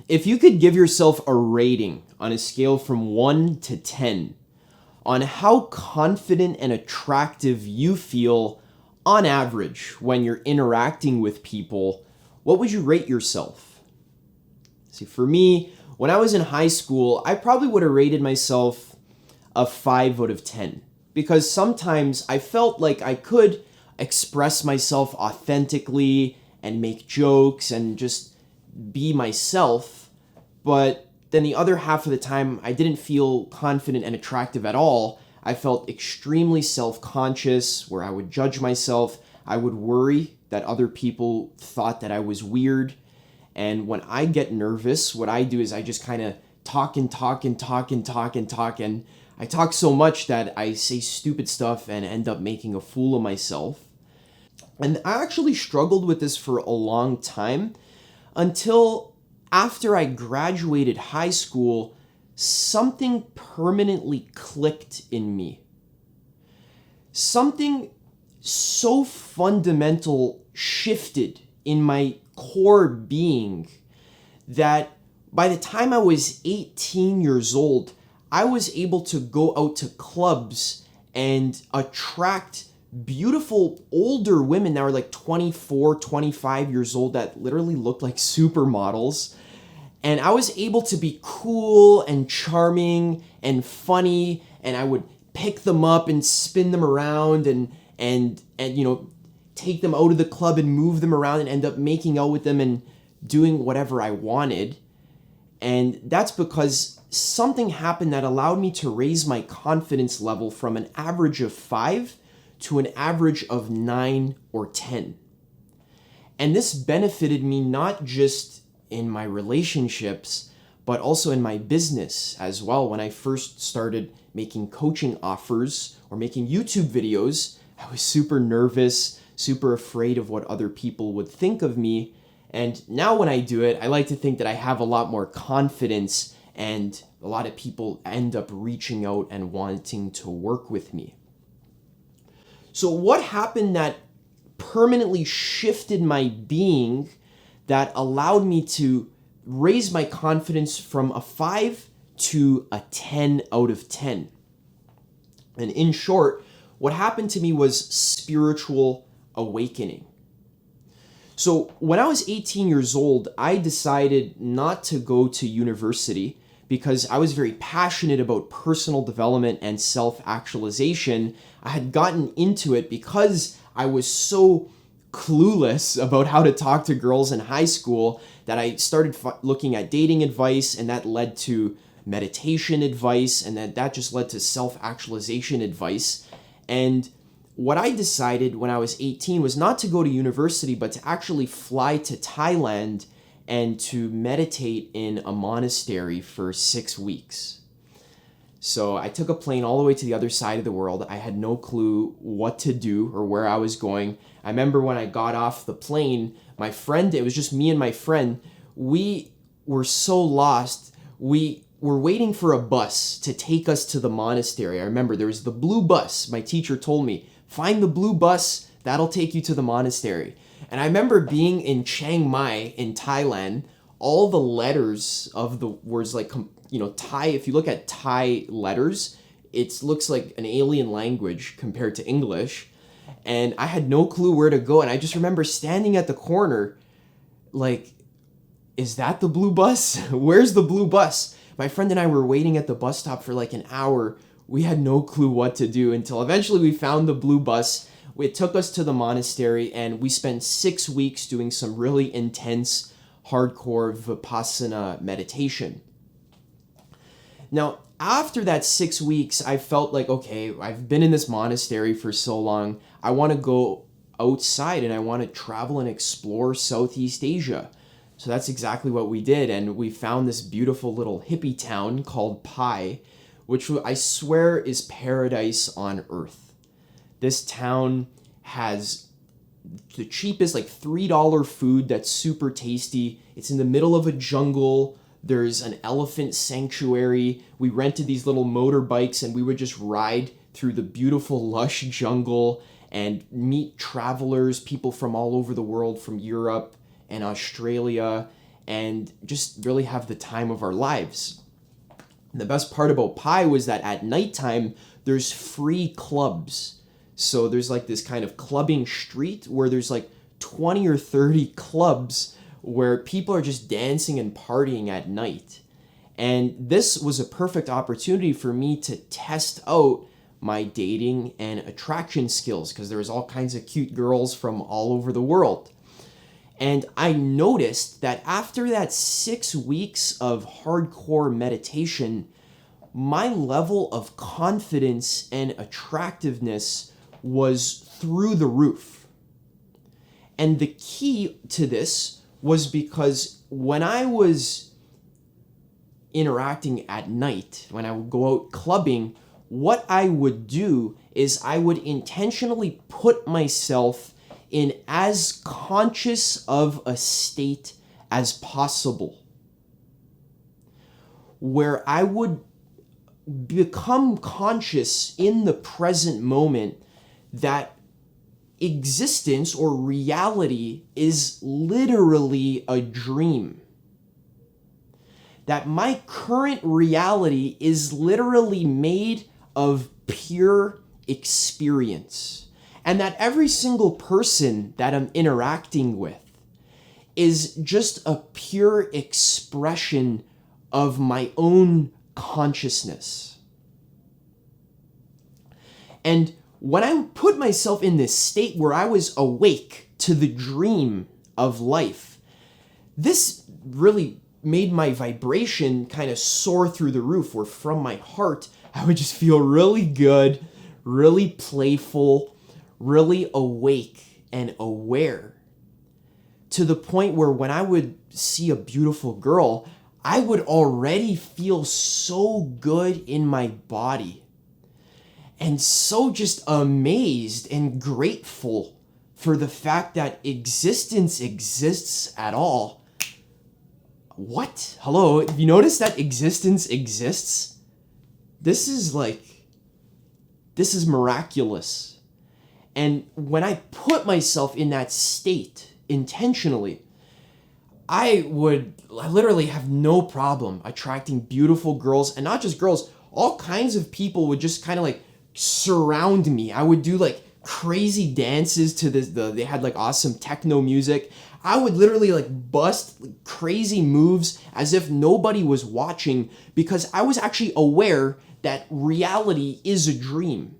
If you could give yourself a rating on a scale from 1 to 10 on how confident and attractive you feel on average when you're interacting with people, what would you rate yourself? See, for me, when I was in high school, I probably would have rated myself a 5 out of 10 because sometimes I felt like I could express myself authentically and make jokes and just be myself, but then the other half of the time I didn't feel confident and attractive at all. I felt extremely self-conscious where I would judge myself. I would worry that other people thought that I was weird. And when I get nervous, what I do is I just kind of talk and talk and talk and talk and talk. And I talk so much that I say stupid stuff and end up making a fool of myself. And I actually struggled with this for a long time until after I graduated high school, something permanently clicked in me. Something so fundamental shifted in my core being that by the time I was 18 years old, I was able to go out to clubs and attract beautiful older women that were like 24, 25 years old that literally looked like supermodels. And I was able to be cool and charming and funny, and I would pick them up and spin them around and take them out of the club and move them around and end up making out with them and doing whatever I wanted. And that's because something happened that allowed me to raise my confidence level from an average of 5 to an average of 9 or 10. And this benefited me not just in my relationships, but also in my business as well. When I first started making coaching offers or making YouTube videos, I was super nervous, super afraid of what other people would think of me. And now when I do it, I like to think that I have a lot more confidence and a lot of people end up reaching out and wanting to work with me. So what happened that permanently shifted my being that allowed me to raise my confidence from a 5 to a 10 out of 10? And in short, what happened to me was spiritual awakening. So when I was 18 years old, I decided not to go to university because I was very passionate about personal development and self-actualization. I had gotten into it because I was so clueless about how to talk to girls in high school that I started looking at dating advice, and that led to meditation advice, and that just led to self-actualization advice. And what I decided when I was 18 was not to go to university, but to actually fly to Thailand and to meditate in a monastery for 6 weeks. So I took a plane all the way to the other side of the world. I had no clue what to do or where I was going. I remember when I got off the plane, my friend, it was just me and my friend, we were so lost. We were waiting for a bus to take us to the monastery. I remember there was the blue bus. My teacher told me, find the blue bus, that'll take you to the monastery. And I remember being in Chiang Mai in Thailand, all the letters of the words like, Thai, if you look at Thai letters, it looks like an alien language compared to English. And I had no clue where to go. And I just remember standing at the corner, like, is that the blue bus? Where's the blue bus? My friend and I were waiting at the bus stop for like an hour. We had no clue what to do until eventually we found the blue bus. It took us to the monastery, and we spent 6 weeks doing some really intense, hardcore Vipassana meditation. Now, after that 6 weeks, I felt like, okay, I've been in this monastery for so long. I want to go outside and I want to travel and explore Southeast Asia. So that's exactly what we did. And we found this beautiful little hippie town called Pai, which I swear is paradise on earth. This town has the cheapest, like $3 food that's super tasty. It's in the middle of a jungle. There's an elephant sanctuary. We rented these little motorbikes and we would just ride through the beautiful, lush jungle and meet travelers, people from all over the world, from Europe and Australia. and just really have the time of our lives. And the best part about Pi was that at nighttime, there's free clubs. So there's like this kind of clubbing street where there's like 20 or 30 clubs where people are just dancing and partying at night. And this was a perfect opportunity for me to test out my dating and attraction skills, because there was all kinds of cute girls from all over the world. And I noticed that after that 6 weeks of hardcore meditation, my level of confidence and attractiveness was through the roof. And the key to this was because when I was interacting at night, when I would go out clubbing, what I would do is I would intentionally put myself in as conscious of a state as possible, where I would become conscious in the present moment that existence or reality is literally a dream. That my current reality is literally made of pure experience. And that every single person that I'm interacting with is just a pure expression of my own consciousness. And when I put myself in this state where I was awake to the dream of life, this really made my vibration kind of soar through the roof, where from my heart, I would just feel really good, really playful, really awake and aware, to the point where when I would see a beautiful girl, I would already feel so good in my body and so just amazed and grateful for the fact that existence exists at all. What? Hello? Have you noticed that existence exists? This is miraculous. And when I put myself in that state intentionally, I literally have no problem attracting beautiful girls, and not just girls, all kinds of people would just kind of like surround me. I would do like crazy dances to they had like awesome techno music. I would literally like bust crazy moves as if nobody was watching, because I was actually aware that reality is a dream.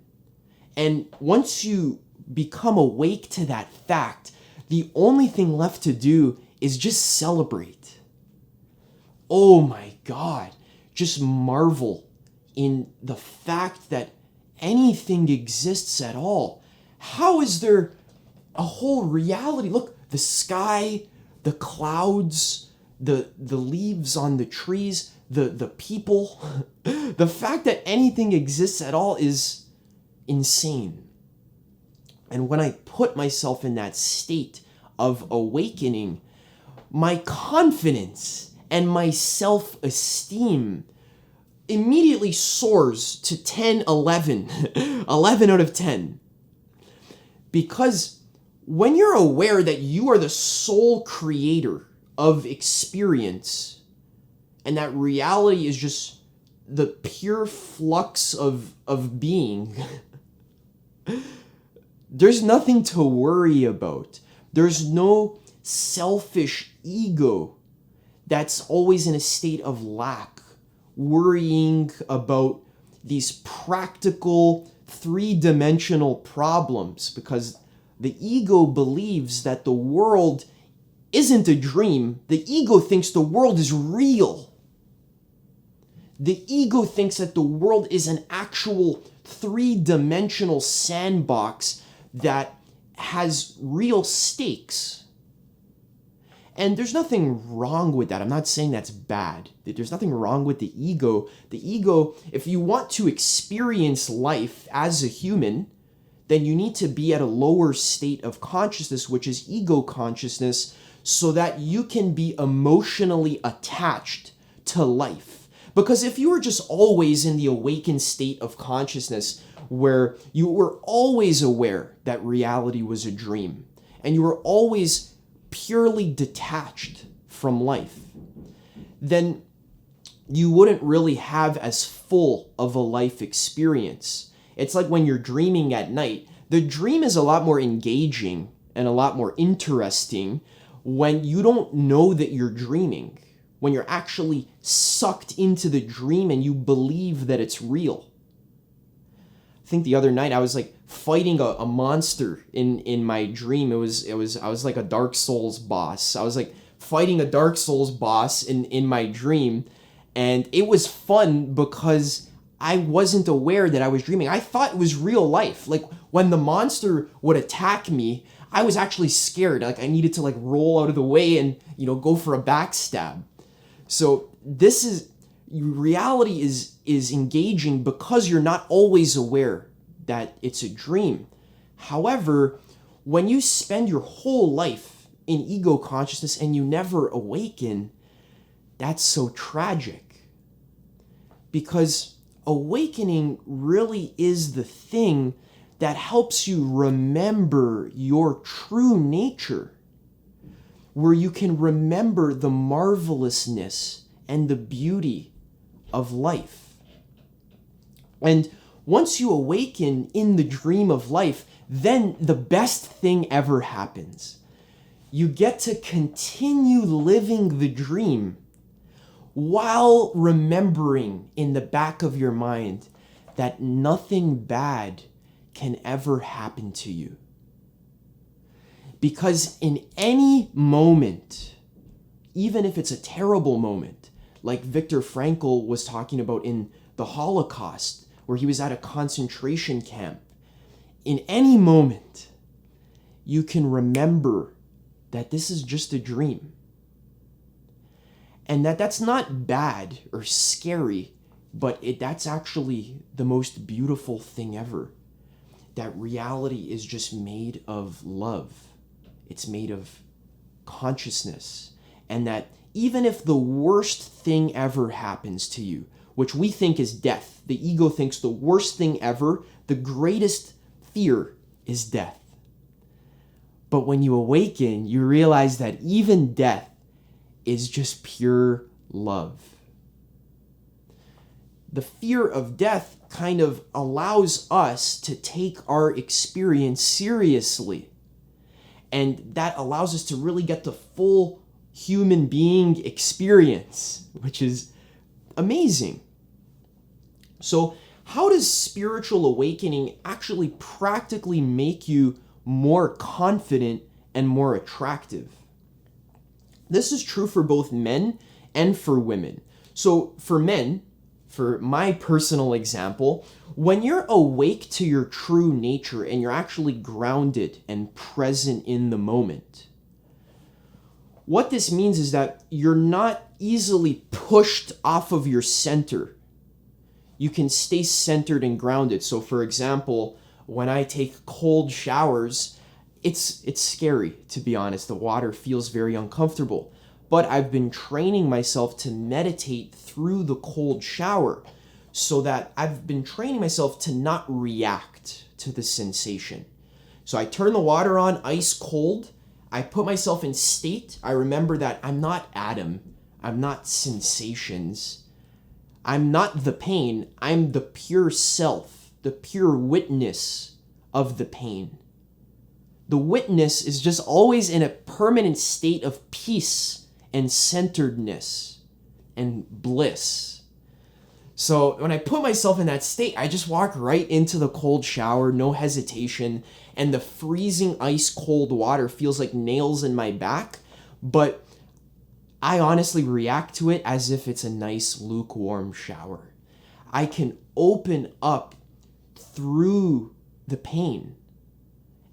And once you become awake to that fact, the only thing left to do is just celebrate. Oh my God, just marvel in the fact that anything exists at all. How is there a whole reality? Look, the sky, the clouds, the leaves on the trees, the people. The fact that anything exists at all is insane. And when I put myself in that state of awakening, my confidence and my self-esteem immediately soars to 10, 11, 11 out of 10. Because when you're aware that you are the sole creator of experience, and that reality is just the pure flux of being, there's nothing to worry about. There's no selfish ego that's always in a state of lack, worrying about these practical, three-dimensional problems, because the ego believes that the world isn't a dream. The ego thinks the world is real. The ego thinks that the world is an actual three-dimensional sandbox that has real stakes. And there's nothing wrong with that. I'm not saying that's bad. There's nothing wrong with the ego. The ego, if you want to experience life as a human, then you need to be at a lower state of consciousness, which is ego consciousness, so that you can be emotionally attached to life. Because if you were just always in the awakened state of consciousness, where you were always aware that reality was a dream, and you were always purely detached from life, then you wouldn't really have as full of a life experience. It's like when you're dreaming at night. The dream is a lot more engaging and a lot more interesting when you don't know that you're dreaming, when you're actually sucked into the dream and you believe that it's real. I think the other night I was like fighting a monster in my dream. I was like a Dark Souls boss. I was like fighting a Dark Souls boss in my dream, and it was fun because I wasn't aware that I was dreaming. I thought it was real life. Like when the monster would attack me, I was actually scared. Like I needed to like roll out of the way and, go for a backstab. So reality is engaging because you're not always aware that it's a dream. However, when you spend your whole life in ego consciousness and you never awaken, that's so tragic. Because awakening really is the thing that helps you remember your true nature, where you can remember the marvelousness and the beauty of life. And once you awaken in the dream of life, then the best thing ever happens. You get to continue living the dream while remembering in the back of your mind that nothing bad can ever happen to you. Because in any moment, even if it's a terrible moment, like Viktor Frankl was talking about in the Holocaust, where he was at a concentration camp, in any moment, you can remember that this is just a dream. And that's not bad or scary, but that's actually the most beautiful thing ever. That reality is just made of love. It's made of consciousness. And that even if the worst thing ever happens to you, which we think is death, the ego thinks the worst thing ever, the greatest fear is death. But when you awaken, you realize that even death is just pure love. The fear of death kind of allows us to take our experience seriously. And that allows us to really get the full human being experience, which is amazing. So, how does spiritual awakening actually practically make you more confident and more attractive? This is true for both men and for women. So, for men, for my personal example, when you're awake to your true nature and you're actually grounded and present in the moment, what this means is that you're not easily pushed off of your center. You can stay centered and grounded. So for example, when I take cold showers, it's scary, to be honest. The water feels very uncomfortable. But I've been training myself to meditate through the cold shower so that I've been training myself to not react to the sensation. So I turn the water on ice cold. I put myself in state. I remember that I'm not Adam. I'm not sensations. I'm not the pain. I'm the pure self, the pure witness of the pain. The witness is just always in a permanent state of peace and centeredness and bliss. So when I put myself in that state, I just walk right into the cold shower, no hesitation, and the freezing ice cold water feels like nails in my back, but I honestly react to it as if it's a nice lukewarm shower. I can open up through the pain.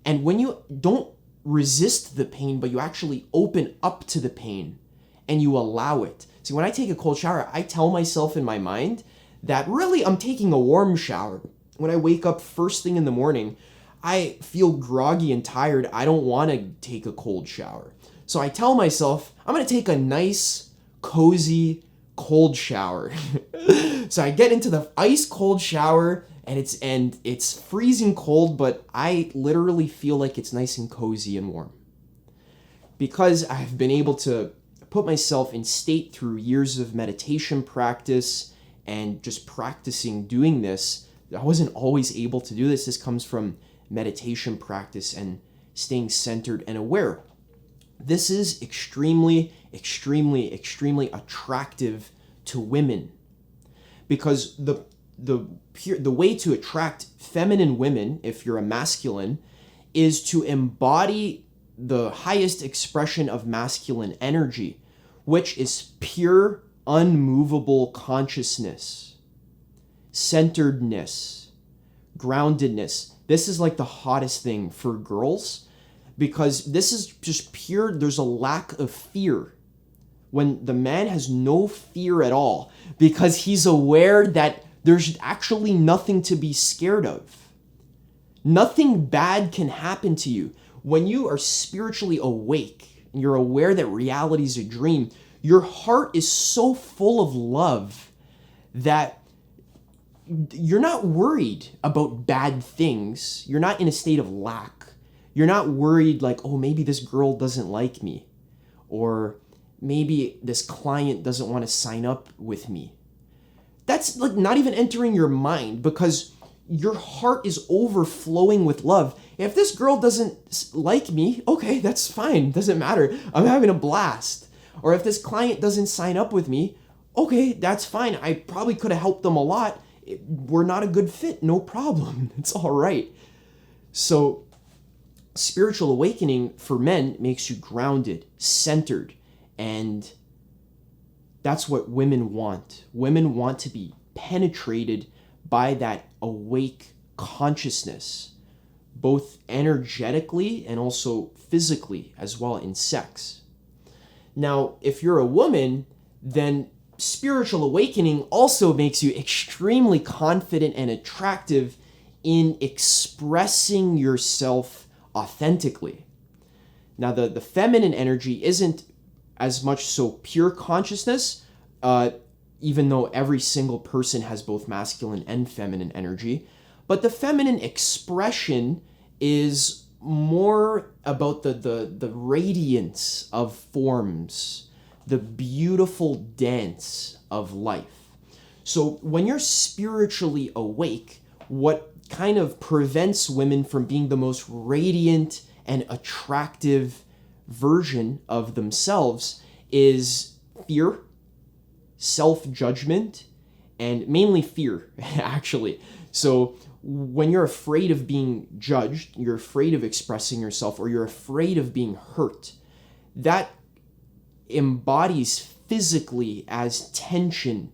And when you don't resist the pain, but you actually open up to the pain and you allow it. See, when I take a cold shower, I tell myself in my mind that really I'm taking a warm shower. When I wake up first thing in the morning, I feel groggy and tired. I don't want to take a cold shower. So I tell myself, I'm going to take a nice, cozy, cold shower. So I get into the ice cold shower and it's freezing cold, but I literally feel like it's nice and cozy and warm. Because I've been able to put myself in state through years of meditation practice and just practicing doing this. I wasn't always able to do this. This comes from meditation practice and staying centered and aware. This is extremely, extremely, extremely attractive to women, because the way to attract feminine women, if you're a masculine, is to embody the highest expression of masculine energy, which is pure, unmovable consciousness, centeredness, groundedness. This is like the hottest thing for girls, because this is just pure, there's a lack of fear. When the man has no fear at all, because he's aware that there's actually nothing to be scared of. Nothing bad can happen to you. When you are spiritually awake and you're aware that reality is a dream, your heart is so full of love that you're not worried about bad things. You're not in a state of lack. You're not worried like, oh, maybe this girl doesn't like me, or maybe this client doesn't want to sign up with me. That's like not even entering your mind, because your heart is overflowing with love. If this girl doesn't like me, okay, that's fine. Doesn't matter. I'm having a blast. Or if this client doesn't sign up with me, okay, that's fine. I probably could have helped them a lot. We're not a good fit. No problem. It's all right. So spiritual awakening for men makes you grounded, centered, and that's what women want. Women want to be penetrated by that awake consciousness, both energetically and also physically as well in sex. Now, if you're a woman, then spiritual awakening also makes you extremely confident and attractive in expressing yourself authentically. Now, the feminine energy isn't as much so pure consciousness, even though every single person has both masculine and feminine energy. But the feminine expression is more about the radiance of forms, the beautiful dance of life. So when you're spiritually awake, what kind of prevents women from being the most radiant and attractive version of themselves is fear, self-judgment, and mainly fear, actually. So when you're afraid of being judged, you're afraid of expressing yourself, or you're afraid of being hurt, that embodies physically as tension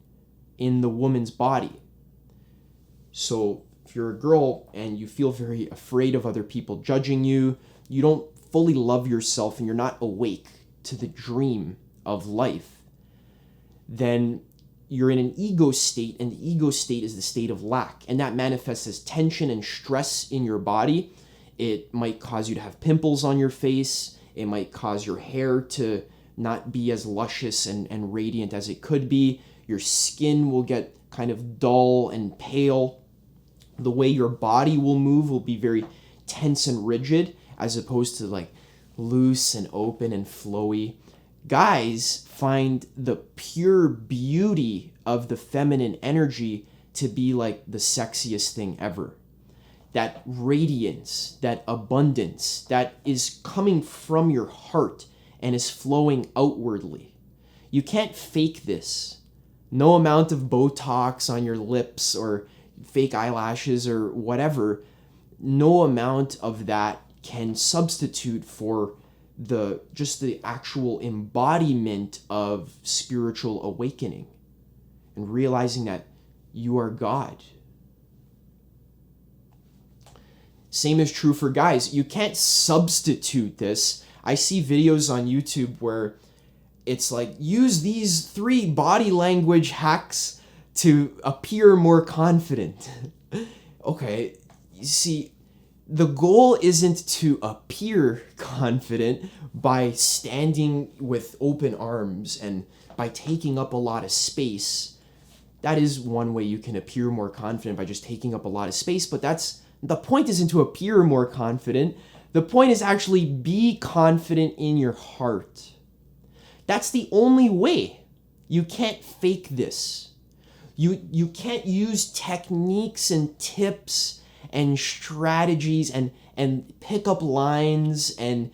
in the woman's body. So if you're a girl and you feel very afraid of other people judging you, you don't fully love yourself, and you're not awake to the dream of life, then you're in an ego state, and the ego state is the state of lack, and that manifests as tension and stress in your body. It might cause you to have pimples on your face. It might cause your hair to not be as luscious and radiant as it could be. Your skin will get kind of dull and pale. The way your body will move will be very tense and rigid, as opposed to like loose and open and flowy. Guys find the pure beauty of the feminine energy to be like the sexiest thing ever. That radiance, that abundance that is coming from your heart and is flowing outwardly. You can't fake this. No amount of Botox on your lips or fake eyelashes or whatever, no amount of that can substitute for the actual embodiment of spiritual awakening and realizing that you are God. Same is true for guys. You can't substitute this. I see videos on YouTube where it's like, use these 3 body language hacks to appear more confident. Okay, you see, the goal isn't to appear confident by standing with open arms and by taking up a lot of space. That is one way you can appear more confident, by just taking up a lot of space, but the point isn't to appear more confident. The point is actually be confident in your heart. That's the only way. You can't fake this. You can't use techniques and tips and strategies and pick up lines and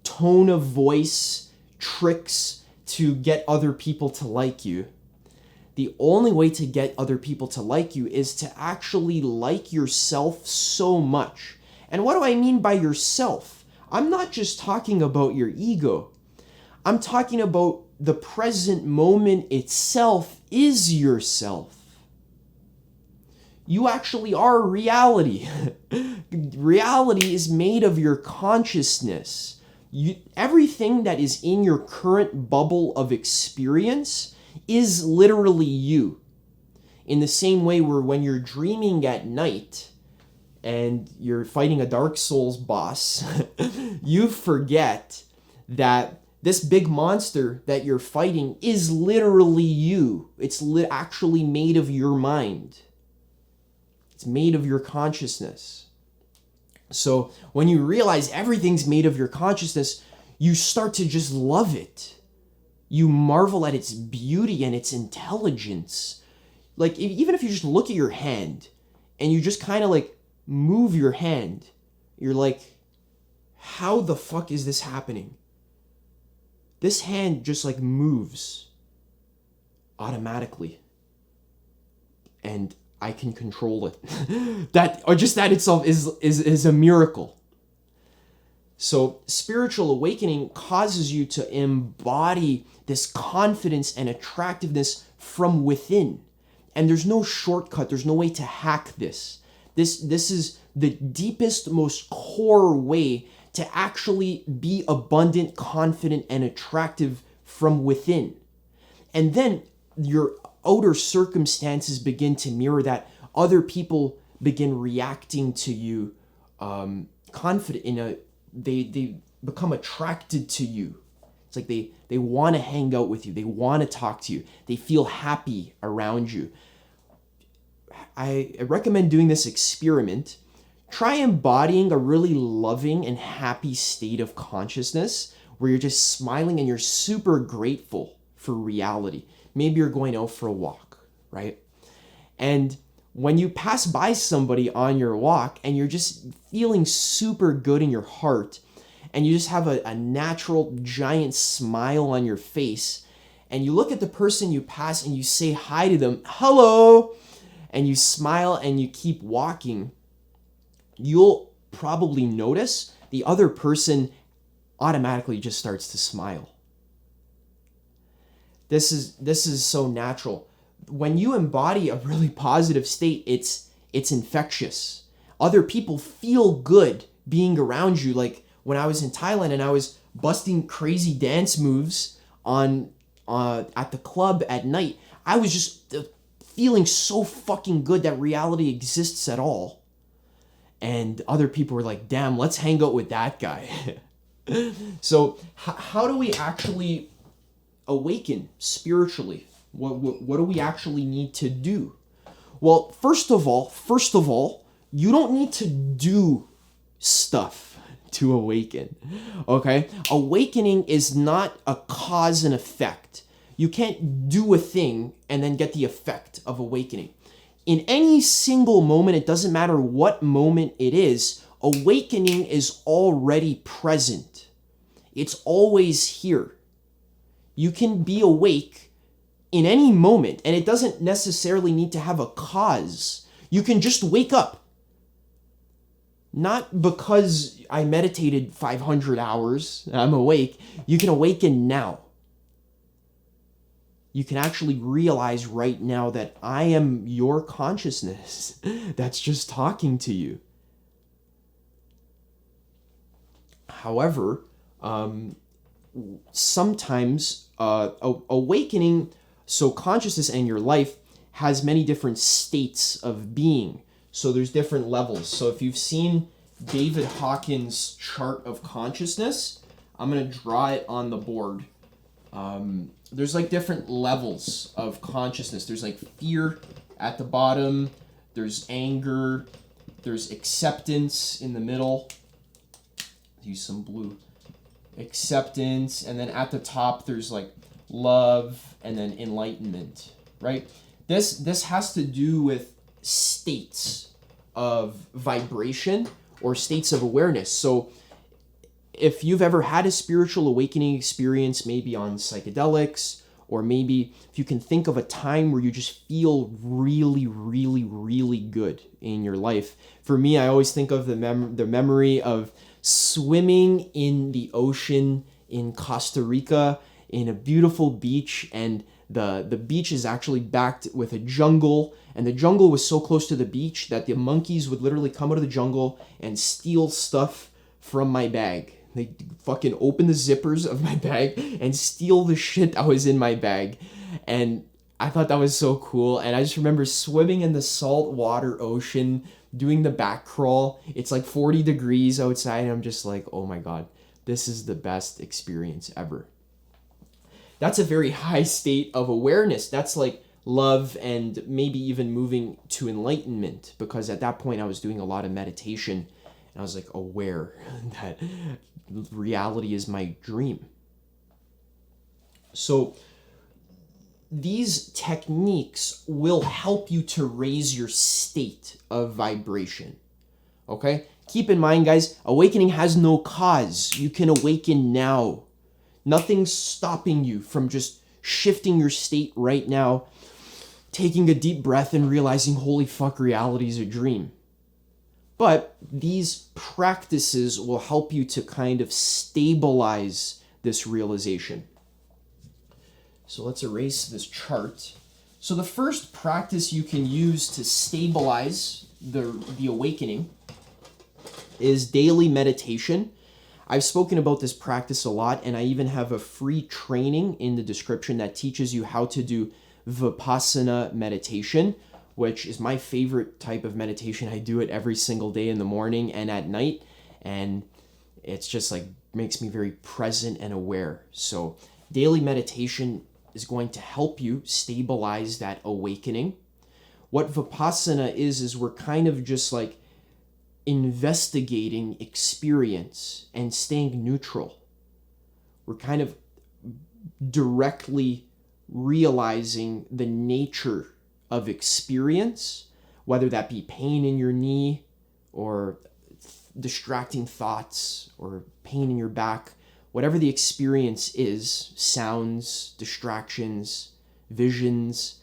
tone of voice tricks to get other people to like you. The only way to get other people to like you is to actually like yourself so much. And what do I mean by yourself? I'm not just talking about your ego. I'm talking about the present moment itself is yourself. You actually are reality. Reality is made of your consciousness. Everything that is in your current bubble of experience is literally you. In the same way where when you're dreaming at night and you're fighting a Dark Souls boss, you forget that this big monster that you're fighting is literally you. It's actually made of your mind. It's made of your consciousness. So when you realize everything's made of your consciousness, you start to just love it. You marvel at its beauty and its intelligence. Like, even if you just look at your hand and you just kind of like move your hand, you're like, how the fuck is this happening? This hand just like moves automatically. And I can control it. That itself is a miracle. So spiritual awakening causes you to embody this confidence and attractiveness from within. And there's no shortcut. There's no way to hack this. This is the deepest, most core way to actually be abundant, confident, and attractive from within. And then your outer circumstances begin to mirror that. Other people begin reacting to you confident they become attracted to you. It's like they want to hang out with you. They want to talk to you. They feel happy around you. I recommend doing this experiment. Try embodying a really loving and happy state of consciousness where you're just smiling and you're super grateful for reality. Maybe you're going out for a walk, right? And when you pass by somebody on your walk and you're just feeling super good in your heart and you just have a natural giant smile on your face and you look at the person you pass and you say hi to them, hello, and you smile and you keep walking, you'll probably notice the other person automatically just starts to smile. This is so natural. When you embody a really positive state, it's infectious. Other people feel good being around you. Like when I was in Thailand and I was busting crazy dance moves at the club at night, I was just feeling so fucking good that reality exists at all. And other people were like, damn, let's hang out with that guy. So how do we actually awaken spiritually? What do we actually need to do? Well, first of all, you don't need to do stuff to awaken. Okay? Awakening is not a cause and effect. You can't do a thing and then get the effect of awakening. In any single moment, it doesn't matter what moment it is, awakening is already present. It's always here. You can be awake in any moment, and it doesn't necessarily need to have a cause. You can just wake up. Not because I meditated 500 hours, I'm awake. You can awaken now. You can actually realize right now that I am your consciousness that's just talking to you. However, sometimes awakening, so consciousness in your life has many different states of being. So there's different levels. So if you've seen David Hawkins' chart of consciousness, I'm going to draw it on the board. There's like different levels of consciousness. There's like fear at the bottom. There's anger. There's acceptance in the middle. Use some blue. acceptance, and then at the top there's like love and then enlightenment, right? This has to do with states of vibration or states of awareness. So if you've ever had a spiritual awakening experience, maybe on psychedelics, or maybe if you can think of a time where you just feel really, really, really good in your life. For me, I always think of the memory of swimming in the ocean in Costa Rica in a beautiful beach, and the beach is actually backed with a jungle, and the jungle was so close to the beach that the monkeys would literally come out of the jungle and steal stuff from my bag. They fucking open the zippers of my bag and steal the shit that was in my bag. And I thought that was so cool. And I just remember swimming in the saltwater ocean, doing the back crawl. It's like 40 degrees outside, and I'm just like, oh my God, this is the best experience ever. That's a very high state of awareness. That's like love and maybe even moving to enlightenment, because at that point I was doing a lot of meditation and I was like aware that reality is my dream. So these techniques will help you to raise your state of vibration. Okay? Keep in mind, guys, awakening has no cause. You can awaken now. Nothing's stopping you from just shifting your state right now, taking a deep breath and realizing, holy fuck, reality is a dream. But these practices will help you to kind of stabilize this realization. So let's erase this chart. So the first practice you can use to stabilize the awakening is daily meditation. I've spoken about this practice a lot, and I even have a free training in the description that teaches you how to do Vipassana meditation, which is my favorite type of meditation. I do it every single day in the morning and at night, and it's just like makes me very present and aware. So daily meditation is going to help you stabilize that awakening. What Vipassana is we're kind of just like investigating experience and staying neutral. We're kind of directly realizing the nature of experience, whether that be pain in your knee or distracting thoughts or pain in your back, whatever the experience is, sounds, distractions, visions.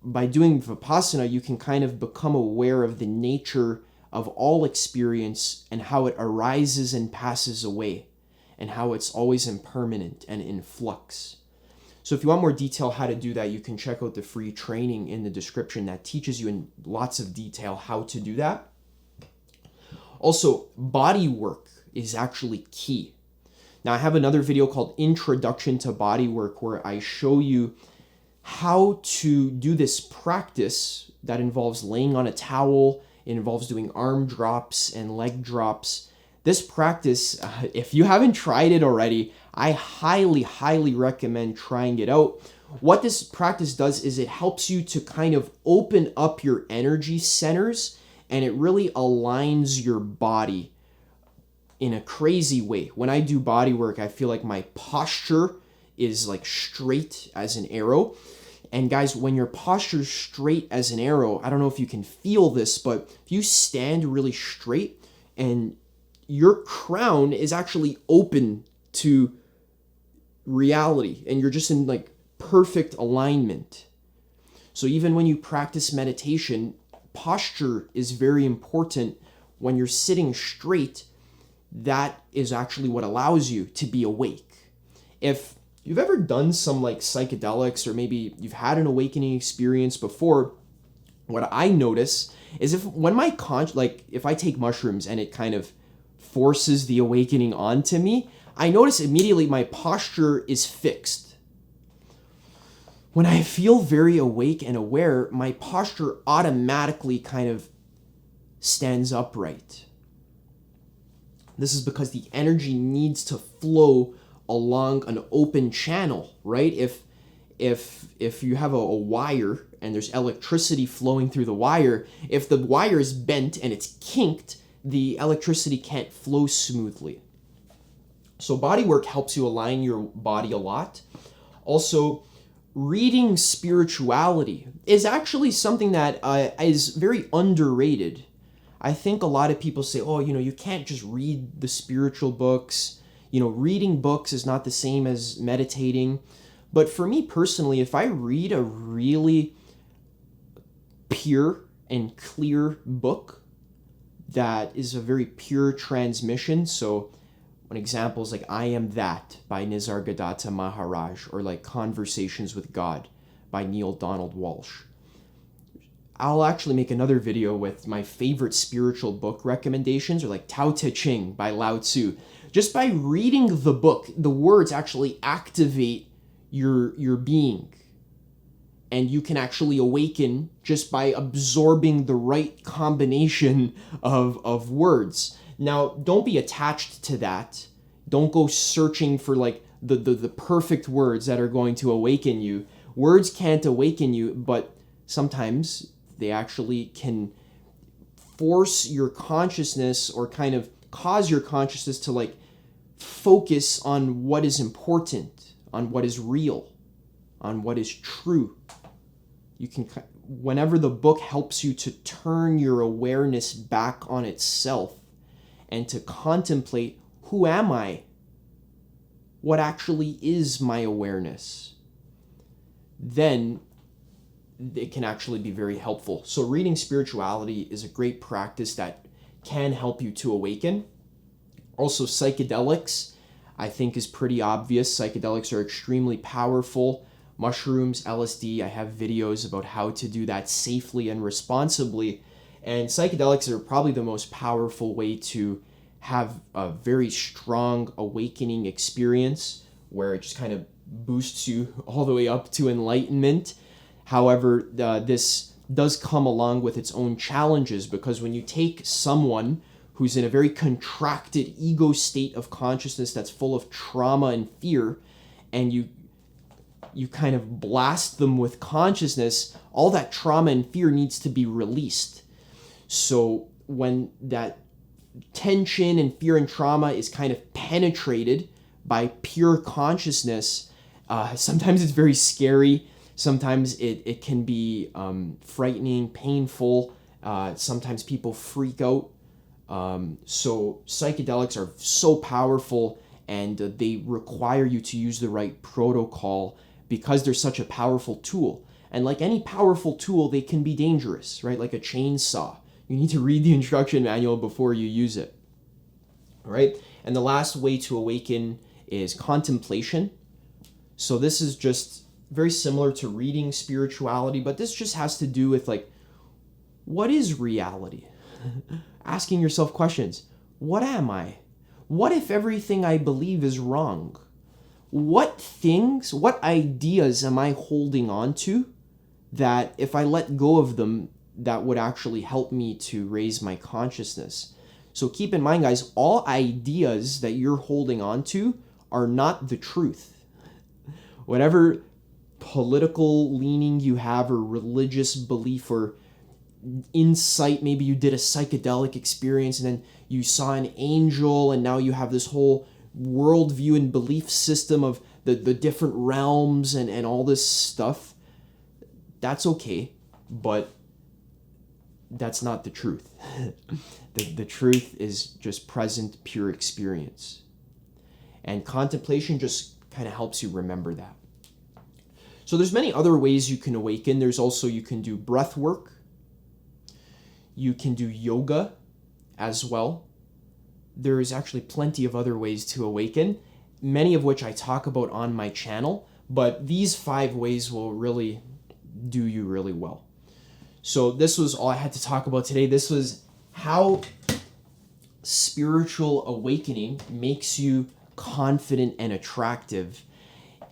By doing Vipassana, you can kind of become aware of the nature of all experience and how it arises and passes away, and how it's always impermanent and in flux. So if you want more detail how to do that, you can check out the free training in the description that teaches you in lots of detail how to do that. Also, body work is actually key. Now, I have another video called Introduction to Body Work where I show you how to do this practice that involves laying on a towel. It involves doing arm drops and leg drops. This practice, if you haven't tried it already, I highly, highly recommend trying it out. What this practice does is it helps you to kind of open up your energy centers, and it really aligns your body in a crazy way. When I do body work, I feel like my posture is like straight as an arrow. And guys, when your posture is straight as an arrow, I don't know if you can feel this, but if you stand really straight and your crown is actually open to reality and you're just in like perfect alignment. So even when you practice meditation, posture is very important. When you're sitting straight, that is actually what allows you to be awake. If you've ever done some like psychedelics, or maybe you've had an awakening experience before, what I notice is if I take mushrooms and it kind of forces the awakening onto me, I notice immediately my posture is fixed. When I feel very awake and aware, my posture automatically kind of stands upright. This is because the energy needs to flow along an open channel, right? If you have a wire and there's electricity flowing through the wire, if the wire is bent and it's kinked, the electricity can't flow smoothly. So body work helps you align your body a lot. Also, reading spirituality is actually something that is very underrated. I think a lot of people say, oh, you can't just read the spiritual books. Reading books is not the same as meditating. But for me personally, if I read a really pure and clear book that is a very pure transmission, so an example is like I Am That by Nisargadatta Maharaj, or like Conversations with God by Neil Donald Walsh. I'll actually make another video with my favorite spiritual book recommendations, or like Tao Te Ching by Lao Tzu. Just by reading the book, the words actually activate your being. And you can actually awaken just by absorbing the right combination of words. Now, don't be attached to that. Don't go searching for like the perfect words that are going to awaken you. Words can't awaken you, but sometimes they actually can force your consciousness, or kind of cause your consciousness to like focus on what is important, on what is real, on what is true. You can, whenever the book helps you to turn your awareness back on itself and to contemplate, who am I? What actually is my awareness? Then it can actually be very helpful. So reading spirituality is a great practice that can help you to awaken. Also, psychedelics, I think, is pretty obvious. Psychedelics are extremely powerful. Mushrooms, LSD, I have videos about how to do that safely and responsibly. And psychedelics are probably the most powerful way to have a very strong awakening experience, where it just kind of boosts you all the way up to enlightenment. However, this does come along with its own challenges, because when you take someone who's in a very contracted ego state of consciousness that's full of trauma and fear, and you kind of blast them with consciousness, all that trauma and fear needs to be released. So when that tension and fear and trauma is kind of penetrated by pure consciousness, sometimes it's very scary. Sometimes it can be frightening, painful. Sometimes people freak out. So psychedelics are so powerful, and they require you to use the right protocol, because they're such a powerful tool. And like any powerful tool, they can be dangerous, right? Like a chainsaw. You need to read the instruction manual before you use it. All right? And the last way to awaken is contemplation. So this is just very similar to reading spirituality, but this just has to do with like, what is reality? Asking yourself questions. What am I? What if everything I believe is wrong? What things, what ideas am I holding on to that if I let go of them, that would actually help me to raise my consciousness? So keep in mind, guys, all ideas that you're holding on to are not the truth. Whatever political leaning you have, or religious belief, or insight, maybe you did a psychedelic experience and then you saw an angel, and now you have this whole worldview and belief system of the different realms and all this stuff. That's okay, but that's not the truth. The truth is just present, pure experience. And contemplation just kind of helps you remember that. So there's many other ways you can awaken. There's also, you can do breath work. You can do yoga as well. There is actually plenty of other ways to awaken, many of which I talk about on my channel, but these 5 ways will really do you really well. So this was all I had to talk about today. This was how spiritual awakening makes you confident and attractive.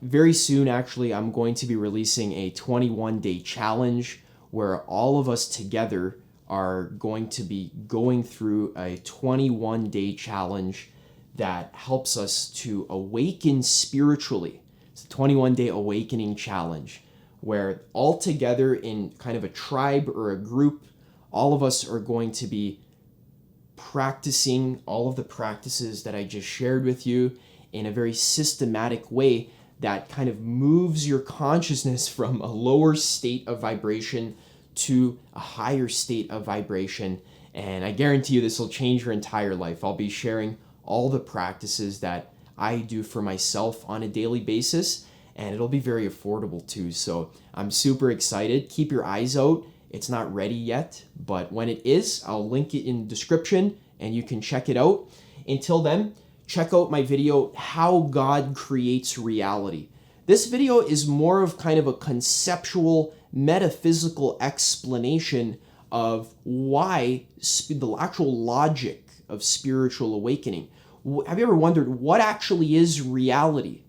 Very soon, actually, I'm going to be releasing a 21-day challenge where all of us together are going to be going through a 21-day challenge that helps us to awaken spiritually. It's a 21-day awakening challenge where all together in kind of a tribe or a group, all of us are going to be practicing all of the practices that I just shared with you in a very systematic way that kind of moves your consciousness from a lower state of vibration to a higher state of vibration. And I guarantee you this will change your entire life. I'll be sharing all the practices that I do for myself on a daily basis, and it'll be very affordable too. So I'm super excited. Keep your eyes out. It's not ready yet, but when it is, I'll link it in the description and you can check it out. Until then, check out my video, How God Creates Reality. This video is more of kind of a conceptual, metaphysical explanation of why the actual logic of spiritual awakening. Have you ever wondered what actually is reality?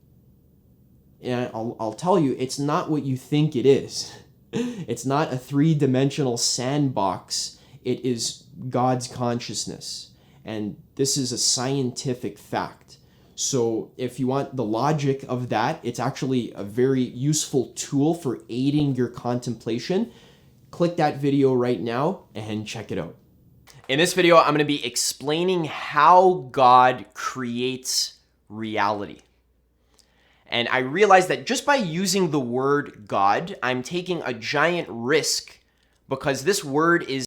And I'll tell you, it's not what you think it is. It's not a three-dimensional sandbox. It is God's consciousness. And this is a scientific fact. So if you want the logic of that, it's actually a very useful tool for aiding your contemplation. Click that video right now and check it out. In this video, I'm going to be explaining how God creates reality. And I realized that just by using the word God, I'm taking a giant risk because this word is